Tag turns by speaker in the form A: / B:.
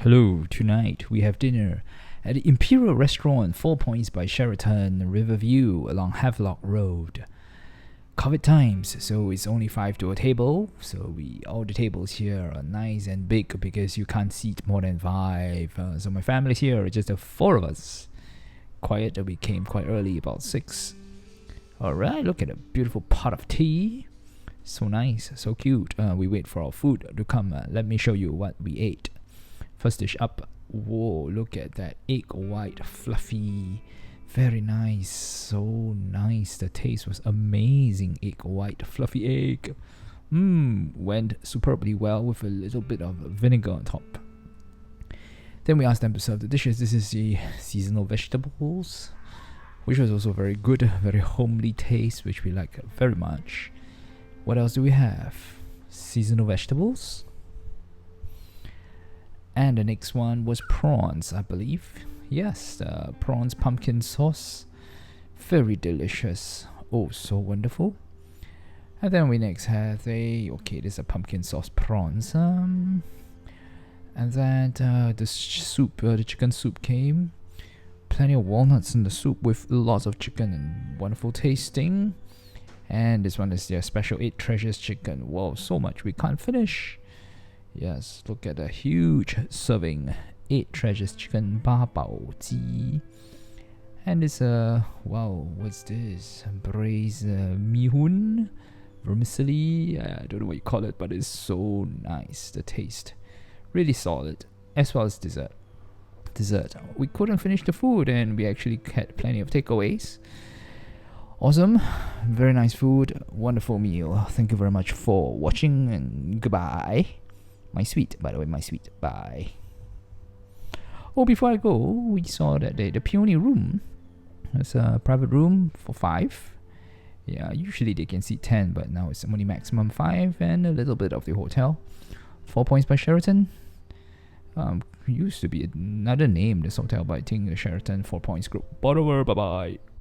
A: Hello, tonight we have dinner at the Imperial Restaurant, 4 points by Sheraton, Riverview along Havelock Road. COVID times, so it's only 5 to a table. So all the tables here are nice and big because you can't seat more than 5. So my family's here, just the 4 of us. Quiet, we came quite early, about 6. Alright, look at a beautiful pot of tea. So nice, so cute. We wait for our food to come. Let me show you what we ate. First dish up. Whoa, look at that egg white, fluffy. Very nice, so nice. The taste was amazing. Egg white, fluffy egg. Went superbly well with a little bit of vinegar on top. Then we asked them to serve the dishes. This is the seasonal vegetables, which was also very good, very homely taste, which we like very much. What else do we have? Seasonal vegetables. And the next one was prawns, I believe. Yes, the prawns pumpkin sauce. Very delicious. Oh, so wonderful. And then we next have this is a pumpkin sauce prawns. And then the soup, the chicken soup came. Plenty of walnuts in the soup with lots of chicken and wonderful tasting. And this one is their special 8 treasures chicken. Wow, so much we can't finish. Yes, look at the huge serving. 8 treasures chicken, 八宝鸡. And it's wow, what's this? Braised HOON, vermicelli. I don't know what you call it, but it's so nice. The taste, really solid. As well as dessert. We couldn't finish the food, and we actually had plenty of takeaways. Awesome, very nice food, wonderful meal. Thank you very much for watching, and goodbye. My sweet, by the way, my sweet. Bye. Oh, before I go, we saw that the peony room. It's a private room for 5. Yeah, usually they can seat 10, but now it's only maximum 5, and a little bit of the hotel. 4 points by Sheraton. Used to be another name, this hotel, but I think the Sheraton 4 points group. Bye bye.